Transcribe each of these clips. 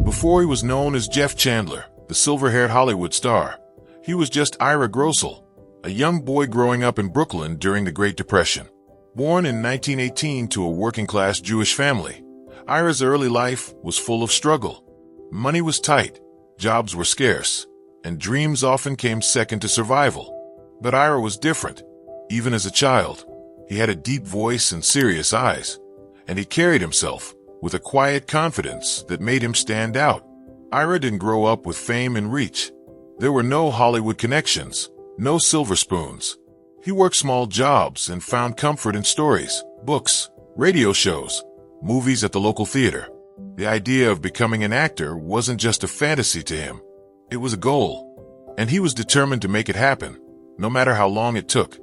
before he was known as Jeff Chandler, the silver-haired Hollywood star, he was just Ira Grossel, a young boy growing up in Brooklyn during the Great Depression. Born in 1918 to a working-class Jewish family, Ira's early life was full of struggle. Money was tight, jobs were scarce, and dreams often came second to survival. But Ira was different. Even as a child, he had a deep voice and serious eyes, and he carried himself with a quiet confidence that made him stand out. Ira didn't grow up with fame and reach. There were no Hollywood connections, no silver spoons. He worked small jobs and found comfort in stories, books, radio shows, movies at the local theater. The idea of becoming an actor wasn't just a fantasy to him. It was a goal, and he was determined to make it happen, no matter how long it took.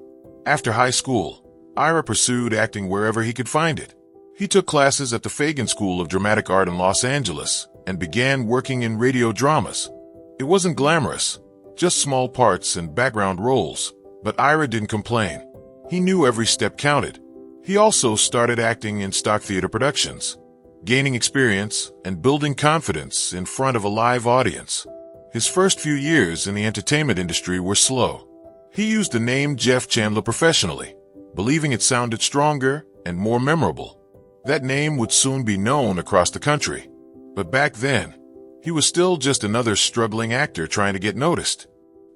After high school, Ira pursued acting wherever he could find it. He took classes at the Fagan School of Dramatic Art in Los Angeles and began working in radio dramas. It wasn't glamorous, just small parts and background roles, but Ira didn't complain. He knew every step counted. He also started acting in stock theater productions, gaining experience and building confidence in front of a live audience. His first few years in the entertainment industry were slow. He used the name Jeff Chandler professionally, believing it sounded stronger and more memorable. That name would soon be known across the country. But back then, he was still just another struggling actor trying to get noticed.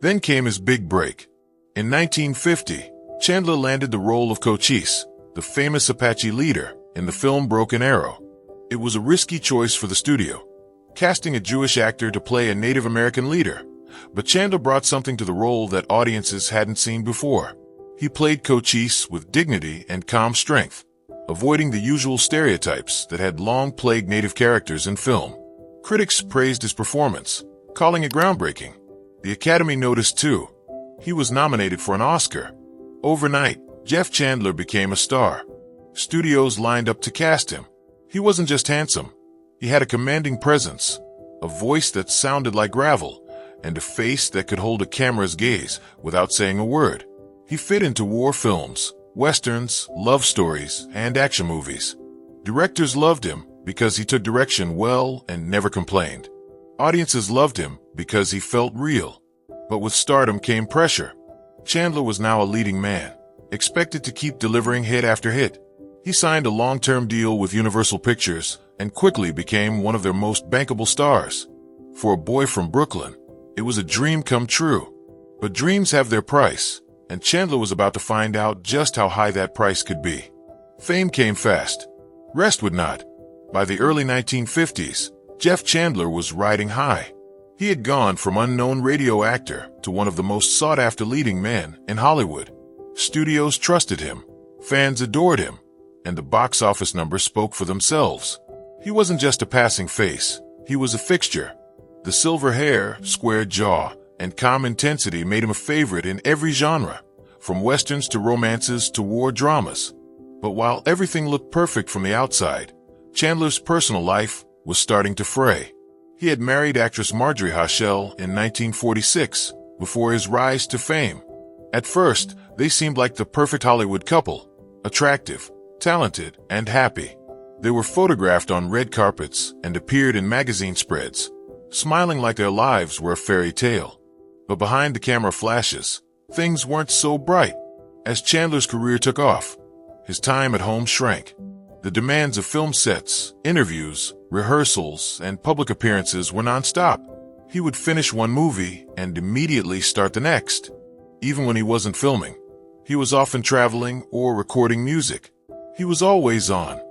Then came his big break. In 1950, Chandler landed the role of Cochise, the famous Apache leader, in the film Broken Arrow. It was a risky choice for the studio, casting a Jewish actor to play a Native American leader, but Chandler brought something to the role that audiences hadn't seen before. He played Cochise with dignity and calm strength, avoiding the usual stereotypes that had long plagued Native characters in film. Critics praised his performance, calling it groundbreaking. The Academy noticed too. He was nominated for an Oscar. Overnight, Jeff Chandler became a star. Studios lined up to cast him. He wasn't just handsome. He had a commanding presence, a voice that sounded like gravel, and a face that could hold a camera's gaze without saying a word. He fit into war films, westerns, love stories, and action movies. Directors loved him because he took direction well and never complained. Audiences loved him because he felt real. But with stardom came pressure. Chandler was now a leading man, expected to keep delivering hit after hit. He signed a long-term deal with Universal Pictures and quickly became one of their most bankable stars. For a boy from Brooklyn, it was a dream come true. But dreams have their price, and Chandler was about to find out just how high that price could be. Fame came fast. Rest would not. By the early 1950s, Jeff Chandler was riding high. He had gone from unknown radio actor to one of the most sought-after leading men in Hollywood. Studios trusted him, fans adored him, and the box office numbers spoke for themselves. He wasn't just a passing face, he was a fixture. The silver hair, square jaw, and calm intensity made him a favorite in every genre, from westerns to romances to war dramas. But while everything looked perfect from the outside, Chandler's personal life was starting to fray. He had married actress Marjorie Haschel in 1946, before his rise to fame. At first, they seemed like the perfect Hollywood couple, attractive, talented, and happy. They were photographed on red carpets and appeared in magazine spreads, smiling like their lives were a fairy tale. But behind the camera flashes, things weren't so bright. As Chandler's career took off, his time at home shrank. The demands of film sets, interviews, rehearsals, and public appearances were nonstop. He would finish one movie and immediately start the next. Even when he wasn't filming, he was often traveling or recording music. He was always on,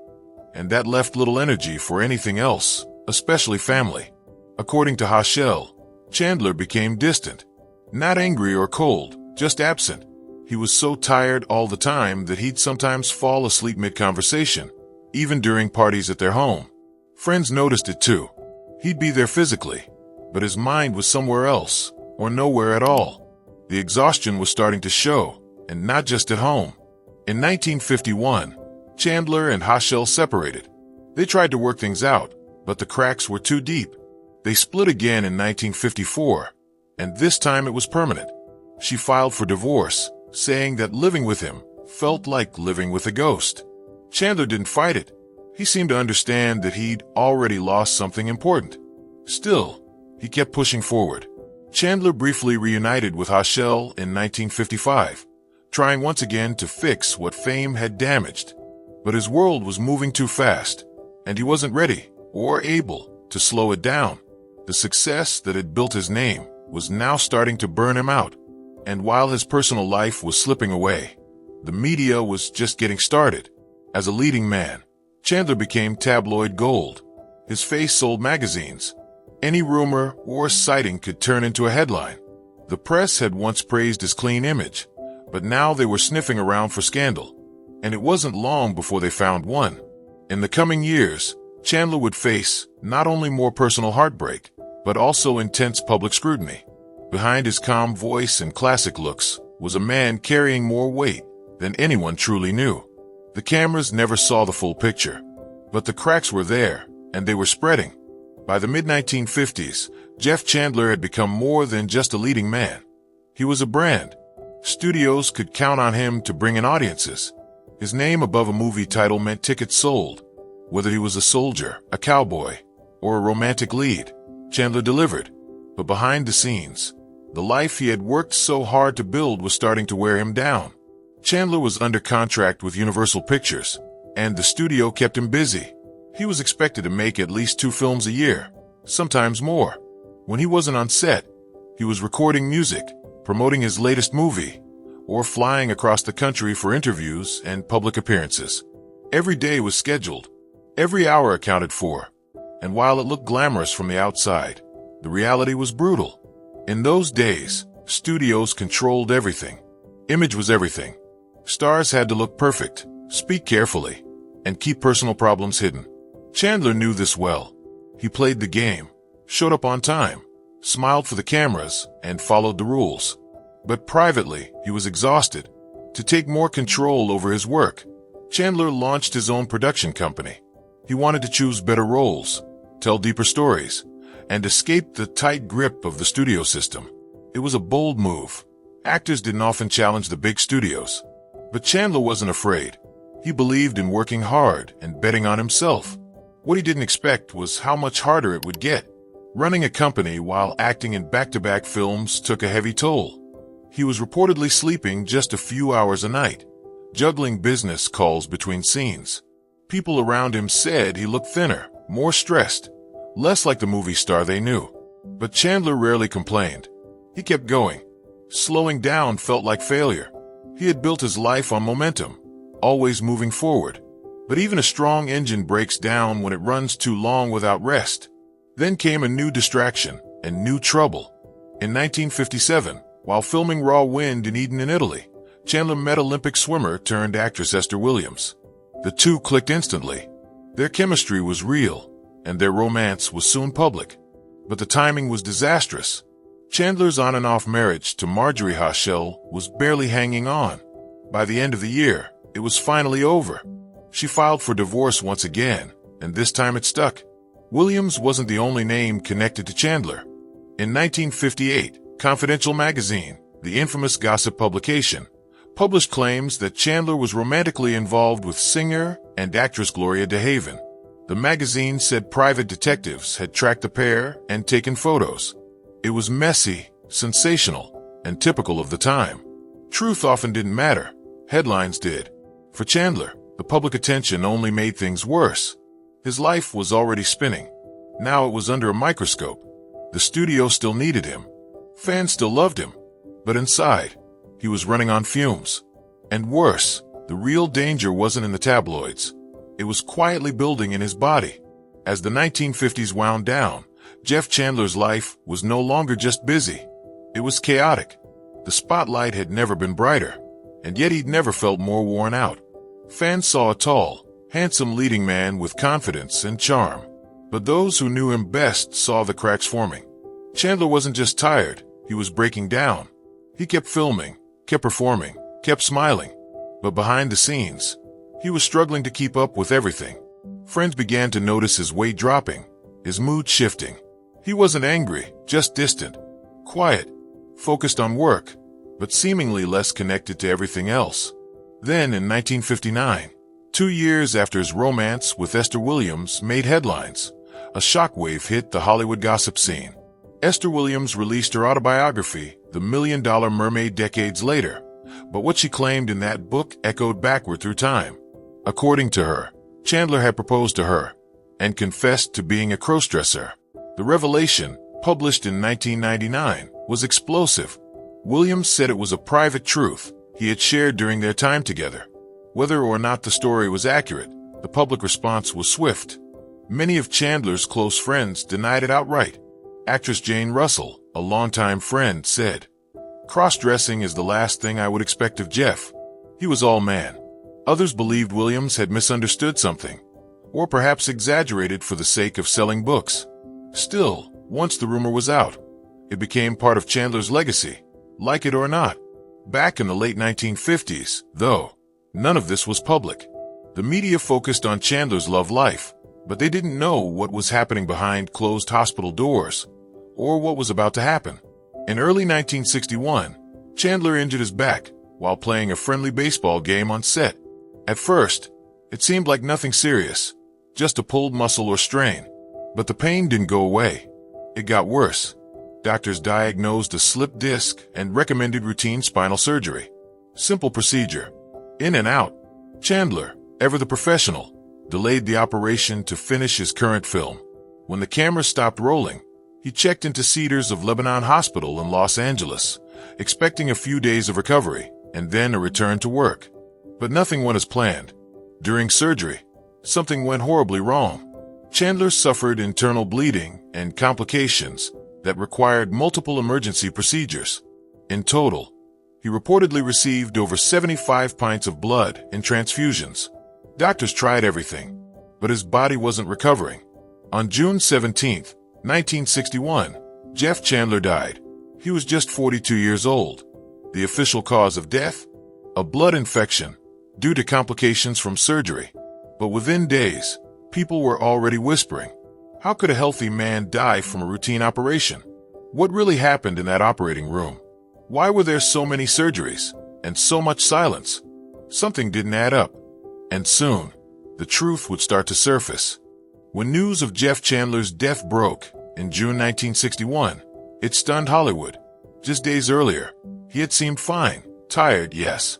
and that left little energy for anything else, especially family. According to Haschel, Chandler became distant. Not angry or cold, just absent. He was so tired all the time that he'd sometimes fall asleep mid-conversation, even during parties at their home. Friends noticed it too. He'd be there physically, but his mind was somewhere else, or nowhere at all. The exhaustion was starting to show, and not just at home. In 1951, Chandler and Haschel separated. They tried to work things out, but the cracks were too deep. They split again in 1954, and this time it was permanent. She filed for divorce, saying that living with him felt like living with a ghost. Chandler didn't fight it. He seemed to understand that he'd already lost something important. Still, he kept pushing forward. Chandler briefly reunited with Hachelle in 1955, trying once again to fix what fame had damaged. But his world was moving too fast, and he wasn't ready or able to slow it down. The success that had built his name was now starting to burn him out. And while his personal life was slipping away, the media was just getting started. As a leading man, Chandler became tabloid gold. His face sold magazines. Any rumor or sighting could turn into a headline. The press had once praised his clean image, but now they were sniffing around for scandal. And it wasn't long before they found one. In the coming years, Chandler would face not only more personal heartbreak, but also intense public scrutiny. Behind his calm voice and classic looks was a man carrying more weight than anyone truly knew. The cameras never saw the full picture, but the cracks were there, and they were spreading. By the mid-1950s, Jeff Chandler had become more than just a leading man. He was a brand. Studios could count on him to bring in audiences. His name above a movie title meant tickets sold. Whether he was a soldier, a cowboy, or a romantic lead, Chandler delivered. But behind the scenes, the life he had worked so hard to build was starting to wear him down. Chandler was under contract with Universal Pictures, and the studio kept him busy. He was expected to make at least 2 films a year, sometimes more. When he wasn't on set, he was recording music, promoting his latest movie, or flying across the country for interviews and public appearances. Every day was scheduled, every hour accounted for. And while it looked glamorous from the outside, the reality was brutal. In those days, studios controlled everything. Image was everything. Stars had to look perfect, speak carefully, and keep personal problems hidden. Chandler knew this well. He played the game, showed up on time, smiled for the cameras, and followed the rules. But privately, he was exhausted. To take more control over his work, Chandler launched his own production company. He wanted to choose better roles, tell deeper stories, and escape the tight grip of the studio system. It was a bold move. Actors didn't often challenge the big studios. But Chandler wasn't afraid. He believed in working hard and betting on himself. What he didn't expect was how much harder it would get. Running a company while acting in back-to-back films took a heavy toll. He was reportedly sleeping just a few hours a night, juggling business calls between scenes. People around him said he looked thinner, more stressed, less like the movie star they knew. But Chandler rarely complained. He kept going. Slowing down felt like failure. He had built his life on momentum, always moving forward. But even a strong engine breaks down when it runs too long without rest. Then came a new distraction and new trouble. In 1957, while filming Raw Wind in Eden in Italy, Chandler met Olympic swimmer turned actress Esther Williams. The two clicked instantly. Their chemistry was real, and their romance was soon public. But the timing was disastrous. Chandler's on and off marriage to Marjorie Hachelle was barely hanging on. By the end of the year, it was finally over. She filed for divorce once again, and this time it stuck. Williams wasn't the only name connected to Chandler. In 1958, Confidential magazine, the infamous gossip publication, published claims that Chandler was romantically involved with singer and actress Gloria DeHaven. The magazine said private detectives had tracked the pair and taken photos. It was messy, sensational, and typical of the time. Truth often didn't matter. Headlines did. For Chandler, the public attention only made things worse. His life was already spinning. Now it was under a microscope. The studio still needed him. Fans still loved him. But inside, he was running on fumes. And worse, the real danger wasn't in the tabloids. It was quietly building in his body. As the 1950s wound down, Jeff Chandler's life was no longer just busy. It was chaotic. The spotlight had never been brighter, and yet he'd never felt more worn out. Fans saw a tall, handsome leading man with confidence and charm. But those who knew him best saw the cracks forming. Chandler wasn't just tired, he was breaking down. He kept filming, kept performing, kept smiling. But behind the scenes, he was struggling to keep up with everything. Friends began to notice his weight dropping, his mood shifting. He wasn't angry, just distant, quiet, focused on work, but seemingly less connected to everything else. Then in 1959, 2 years after his romance with Esther Williams made headlines, a shockwave hit the Hollywood gossip scene. Esther Williams released her autobiography, The $1 Million Mermaid, decades later, but what she claimed in that book echoed backward through time. According to her, Chandler had proposed to her and confessed to being a crossdresser. The revelation, published in 1999, was explosive. Williams said it was a private truth he had shared during their time together. Whether or not the story was accurate, the public response was swift. Many of Chandler's close friends denied it outright. Actress Jane Russell, a longtime friend, said, "Cross-dressing is the last thing I would expect of Jeff. He was all man." Others believed Williams had misunderstood something, or perhaps exaggerated for the sake of selling books. Still, once the rumor was out, it became part of Chandler's legacy, like it or not. Back in the late 1950s, though, none of this was public. The media focused on Chandler's love life, but they didn't know what was happening behind closed hospital doors, or what was about to happen. In early 1961, Chandler injured his back while playing a friendly baseball game on set. At first, it seemed like nothing serious, just a pulled muscle or strain. But the pain didn't go away. It got worse. Doctors diagnosed a slipped disc and recommended routine spinal surgery. Simple procedure. In and out. Chandler, ever the professional, delayed the operation to finish his current film. When the camera stopped rolling, he checked into Cedars of Lebanon Hospital in Los Angeles, expecting a few days of recovery and then a return to work. But nothing went as planned. During surgery, something went horribly wrong. Chandler suffered internal bleeding and complications that required multiple emergency procedures. In total, he reportedly received over 75 pints of blood in transfusions. Doctors tried everything, but his body wasn't recovering. On June 17, 1961, Jeff Chandler died. He was just 42 years old. The official cause of death? A blood infection due to complications from surgery. But within days, people were already whispering, how could a healthy man die from a routine operation? What really happened in that operating room? Why were there so many surgeries and so much silence? Something didn't add up. And soon, the truth would start to surface. When news of Jeff Chandler's death broke in June 1961, it stunned Hollywood. Just days earlier, he had seemed fine, tired, yes,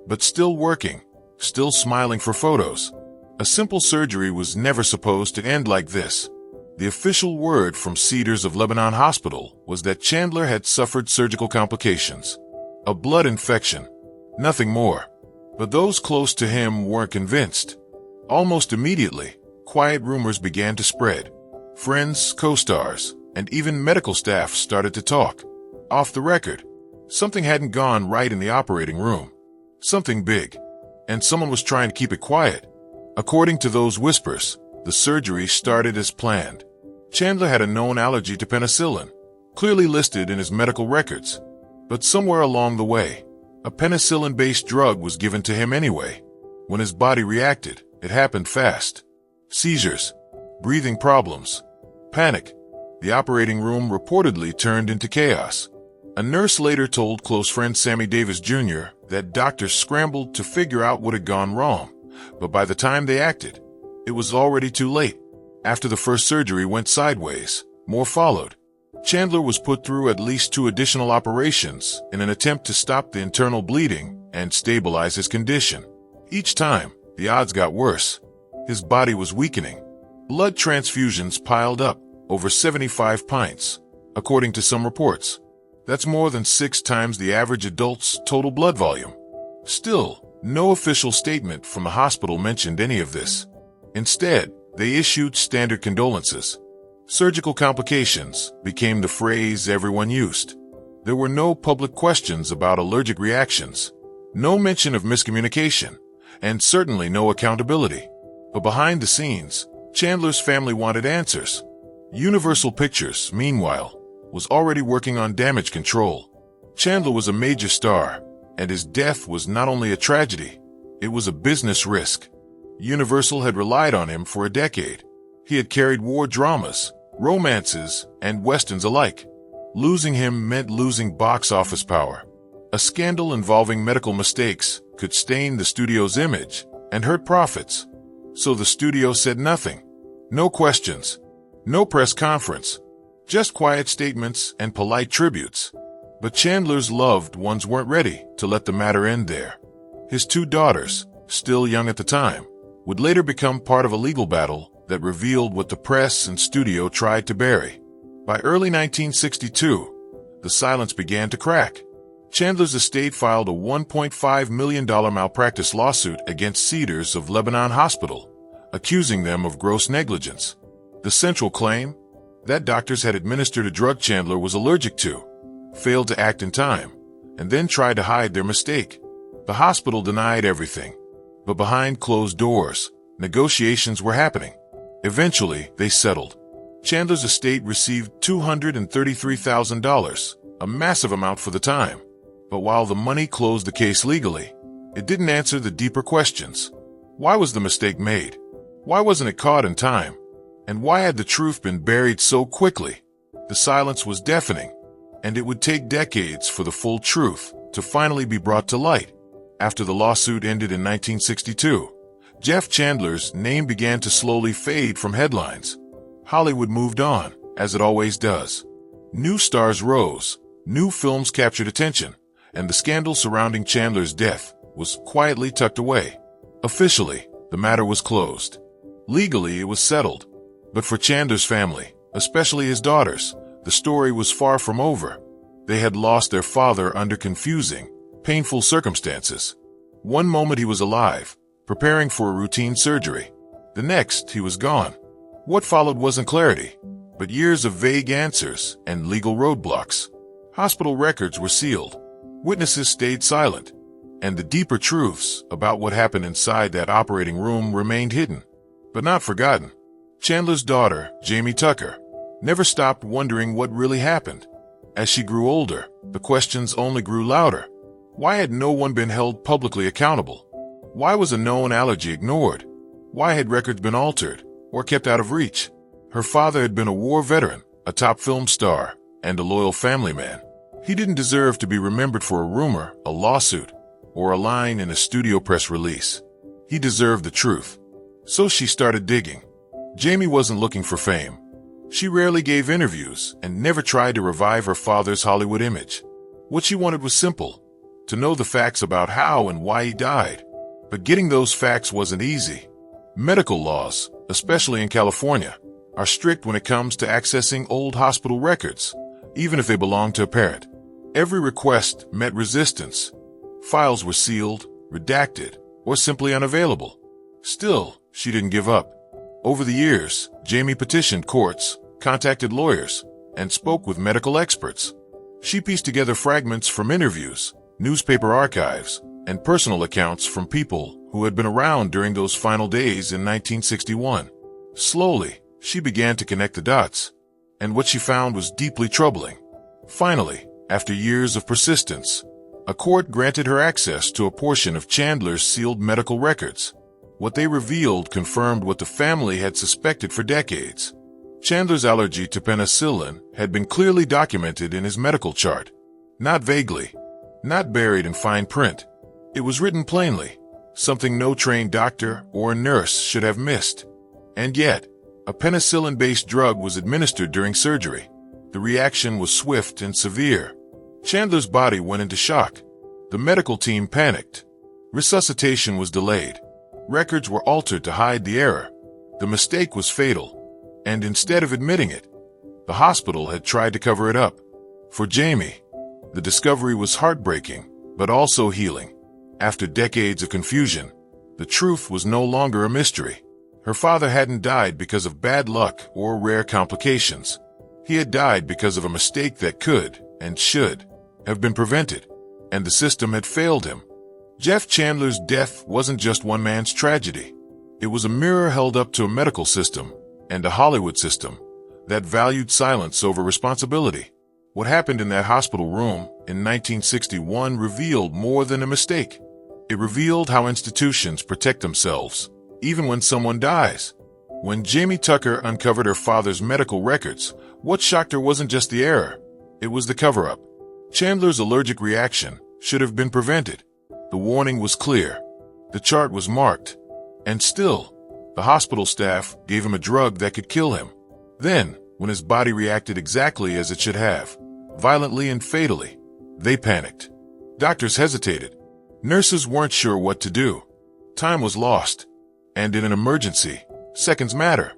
but still working, still smiling for photos. A simple surgery was never supposed to end like this. The official word from Cedars of Lebanon Hospital was that Chandler had suffered surgical complications. A blood infection. Nothing more. But those close to him weren't convinced. Almost immediately, quiet rumors began to spread. Friends, co-stars, and even medical staff started to talk. Off the record, something hadn't gone right in the operating room. Something big. And someone was trying to keep it quiet. According to those whispers, the surgery started as planned. Chandler had a known allergy to penicillin, clearly listed in his medical records. But somewhere along the way, a penicillin-based drug was given to him anyway. When his body reacted, it happened fast. Seizures, breathing problems, panic. The operating room reportedly turned into chaos. A nurse later told close friend Sammy Davis Jr. that doctors scrambled to figure out what had gone wrong. But by the time they acted, it was already too late. After the first surgery went sideways, more followed. Chandler was put through at least 2 additional operations in an attempt to stop the internal bleeding and stabilize his condition. Each time, the odds got worse. His body was weakening. Blood transfusions piled up, over 75 pints, according to some reports. That's more than 6 times the average adult's total blood volume. Still, no official statement from the hospital mentioned any of this. Instead, they issued standard condolences. Surgical complications became the phrase everyone used. There were no public questions about allergic reactions, no mention of miscommunication, and certainly no accountability. But behind the scenes, Chandler's family wanted answers. Universal Pictures, meanwhile, was already working on damage control. Chandler was a major star, and his death was not only a tragedy, it was a business risk. Universal had relied on him for a decade. He had carried war dramas, romances, and westerns alike. Losing him meant losing box office power. A scandal involving medical mistakes could stain the studio's image and hurt profits. So the studio said nothing. No questions. No press conference, just quiet statements and polite tributes. But Chandler's loved ones weren't ready to let the matter end there. His 2 daughters, still young at the time, would later become part of a legal battle that revealed what the press and studio tried to bury. By early 1962, the silence began to crack. Chandler's estate filed a $1.5 million malpractice lawsuit against Cedars of Lebanon Hospital, accusing them of gross negligence. The central claim? That doctors had administered a drug Chandler was allergic to, failed to act in time, and then tried to hide their mistake. The hospital denied everything, but behind closed doors, negotiations were happening. Eventually, they settled. Chandler's estate received $233,000, a massive amount for the time. But while the money closed the case legally, it didn't answer the deeper questions. Why was the mistake made? Why wasn't it caught in time? And why had the truth been buried so quickly? The silence was deafening, and it would take decades for the full truth to finally be brought to light. After the lawsuit ended in 1962, Jeff Chandler's name began to slowly fade from headlines. Hollywood moved on, as it always does. New stars rose, new films captured attention, and the scandal surrounding Chandler's death was quietly tucked away. Officially, the matter was closed. Legally, it was settled. But for Chandler's family, especially his daughters, the story was far from over. They had lost their father under confusing, painful circumstances. One moment he was alive, preparing for a routine surgery. The next, he was gone. What followed wasn't clarity, but years of vague answers and legal roadblocks. Hospital records were sealed. Witnesses stayed silent, and the deeper truths about what happened inside that operating room remained hidden, but not forgotten. Chandler's daughter, Jamie Tucker, never stopped wondering what really happened. As she grew older, the questions only grew louder. Why had no one been held publicly accountable? Why was a known allergy ignored? Why had records been altered or kept out of reach? Her father had been a war veteran, a top film star, and a loyal family man. He didn't deserve to be remembered for a rumor, a lawsuit, or a line in a studio press release. He deserved the truth. So she started digging. Jamie wasn't looking for fame. She rarely gave interviews and never tried to revive her father's Hollywood image. What she wanted was simple: to know the facts about how and why he died. But getting those facts wasn't easy. Medical laws, especially in California, are strict when it comes to accessing old hospital records, even if they belong to a parent. Every request met resistance. Files were sealed, redacted, or simply unavailable. Still, she didn't give up. Over the years, Jamie petitioned courts, contacted lawyers, and spoke with medical experts. She pieced together fragments from interviews, newspaper archives, and personal accounts from people who had been around during those final days in 1961. Slowly, she began to connect the dots, and what she found was deeply troubling. Finally, after years of persistence, a court granted her access to a portion of Chandler's sealed medical records. What they revealed confirmed what the family had suspected for decades. Chandler's allergy to penicillin had been clearly documented in his medical chart. Not vaguely, not buried in fine print. It was written plainly, something no trained doctor or nurse should have missed. And yet, a penicillin-based drug was administered during surgery. The reaction was swift and severe. Chandler's body went into shock. The medical team panicked. Resuscitation was delayed. Records were altered to hide the error. The mistake was fatal, and instead of admitting it, the hospital had tried to cover it up. For Jamie, the discovery was heartbreaking, but also healing. After decades of confusion, the truth was no longer a mystery. Her father hadn't died because of bad luck or rare complications. He had died because of a mistake that could, and should, have been prevented, and the system had failed him. Jeff Chandler's death wasn't just one man's tragedy. It was a mirror held up to a medical system and a Hollywood system that valued silence over responsibility. What happened in that hospital room in 1961 revealed more than a mistake. It revealed how institutions protect themselves, even when someone dies. When Jamie Tucker uncovered her father's medical records, what shocked her wasn't just the error, it was the cover-up. Chandler's allergic reaction should have been prevented. The warning was clear. The chart was marked. And still, the hospital staff gave him a drug that could kill him. Then, when his body reacted exactly as it should have, violently and fatally, they panicked. Doctors hesitated. Nurses weren't sure what to do. Time was lost. And in an emergency, seconds matter.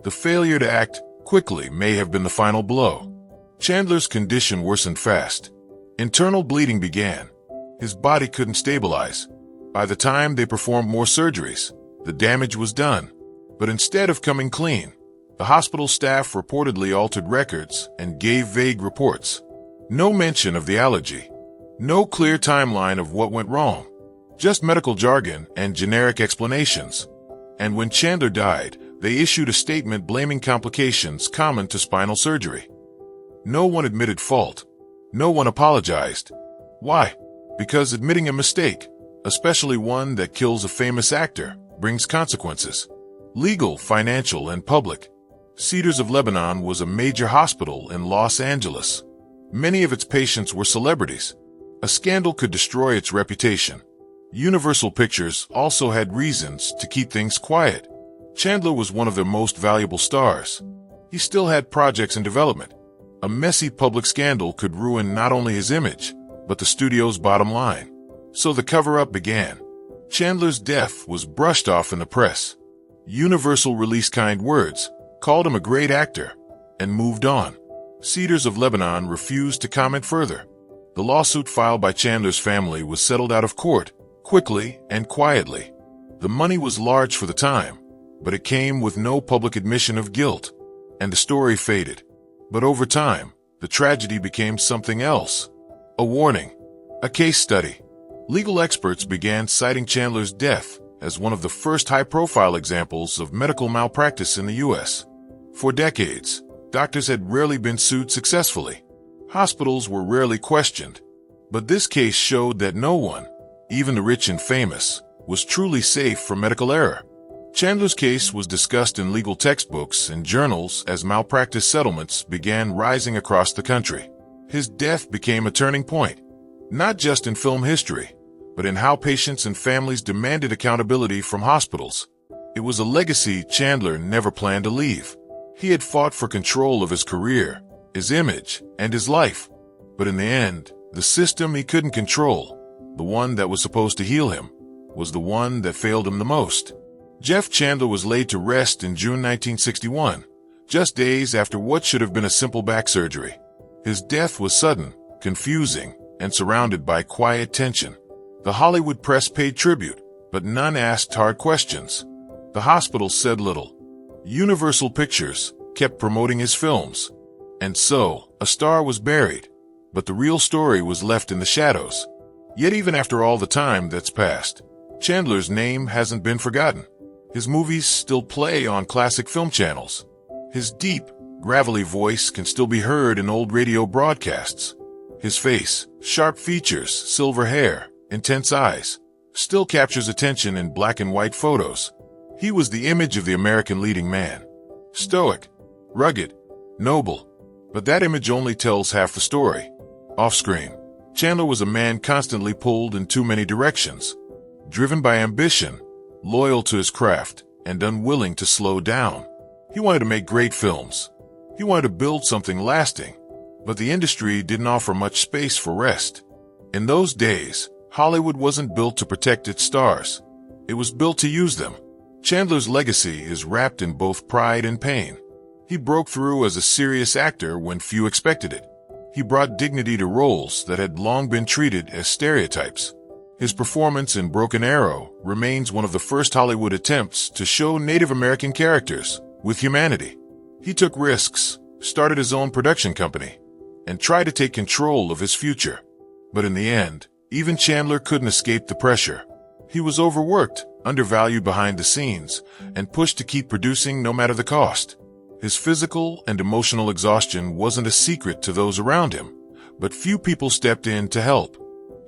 The failure to act quickly may have been the final blow. Chandler's condition worsened fast. Internal bleeding began. His body couldn't stabilize. By the time they performed more surgeries, the damage was done. But instead of coming clean, the hospital staff reportedly altered records and gave vague reports. No mention of the allergy. No clear timeline of what went wrong. Just medical jargon and generic explanations. And when Chandler died, they issued a statement blaming complications common to spinal surgery. No one admitted fault. No one apologized. Why? Because admitting a mistake, especially one that kills a famous actor, brings consequences. Legal, financial, and public. Cedars of Lebanon was a major hospital in Los Angeles. Many of its patients were celebrities. A scandal could destroy its reputation. Universal Pictures also had reasons to keep things quiet. Chandler was one of their most valuable stars. He still had projects in development. A messy public scandal could ruin not only his image, but the studio's bottom line. So the cover-up began. Chandler's death was brushed off in the press. Universal released kind words, called him a great actor, and moved on. Cedars of Lebanon refused to comment further. The lawsuit filed by Chandler's family was settled out of court, quickly and quietly. The money was large for the time, but it came with no public admission of guilt, and the story faded. But over time, the tragedy became something else. A warning. A case study. Legal experts began citing Chandler's death as one of the first high-profile examples of medical malpractice in the U.S. For decades, doctors had rarely been sued successfully. Hospitals were rarely questioned. But this case showed that no one, even the rich and famous, was truly safe from medical error. Chandler's case was discussed in legal textbooks and journals as malpractice settlements began rising across the country. His death became a turning point, not just in film history, but in how patients and families demanded accountability from hospitals. It was a legacy Chandler never planned to leave. He had fought for control of his career, his image, and his life. But in the end, the system he couldn't control, the one that was supposed to heal him, was the one that failed him the most. Jeff Chandler was laid to rest in June 1961, just days after what should have been a simple back surgery. His death was sudden, confusing, and surrounded by quiet tension. The Hollywood press paid tribute, but none asked hard questions. The hospital said little. Universal Pictures kept promoting his films. And so, a star was buried, but the real story was left in the shadows. Yet even after all the time that's passed, Chandler's name hasn't been forgotten. His movies still play on classic film channels. His deep, gravelly voice can still be heard in old radio broadcasts. His face, sharp features, silver hair, intense eyes, still captures attention in black and white photos. He was the image of the American leading man. Stoic, rugged, noble. But that image only tells half the story. Off-screen, Chandler was a man constantly pulled in too many directions. Driven by ambition, loyal to his craft, and unwilling to slow down. He wanted to make great films. He wanted to build something lasting. But the industry didn't offer much space for rest. In those days, Hollywood wasn't built to protect its stars. It was built to use them. Chandler's legacy is wrapped in both pride and pain. He broke through as a serious actor when few expected it. He brought dignity to roles that had long been treated as stereotypes. His performance in Broken Arrow remains one of the first Hollywood attempts to show Native American characters with humanity. He took risks, started his own production company, and tried to take control of his future. But in the end, even Chandler couldn't escape the pressure. He was overworked, undervalued behind the scenes, and pushed to keep producing no matter the cost. His physical and emotional exhaustion wasn't a secret to those around him, but few people stepped in to help.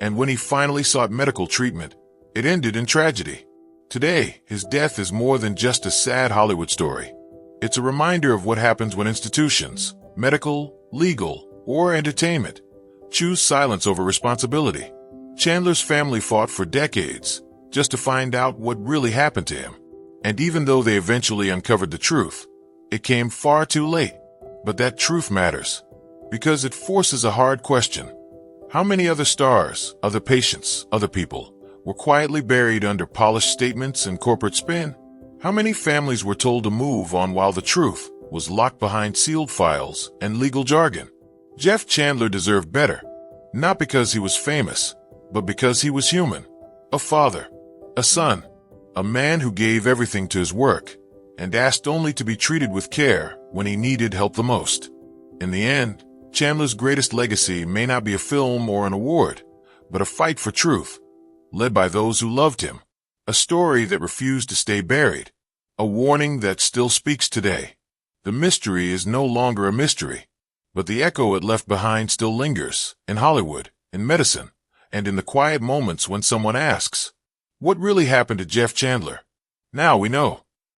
And when he finally sought medical treatment, it ended in tragedy. Today, his death is more than just a sad Hollywood story. It's a reminder of what happens when institutions, medical, legal, or entertainment, choose silence over responsibility. Chandler's family fought for decades just to find out what really happened to him. And even though they eventually uncovered the truth, It came far too late. But that truth matters, because it forces a hard question. How many other stars, other patients, other people, were quietly buried under polished statements and corporate spin? How many families were told to move on while the truth was locked behind sealed files and legal jargon? Jeff Chandler deserved better, not because he was famous, but because he was human. A father, a son, a man who gave everything to his work and asked only to be treated with care when he needed help the most. In the end, Chandler's greatest legacy may not be a film or an award, but a fight for truth, led by those who loved him. A story that refused to stay buried. A warning that still speaks today. The mystery is no longer a mystery, but the echo it left behind still lingers in Hollywood, in medicine, and in the quiet moments when someone asks, what really happened to Jeff Chandler? Now we know.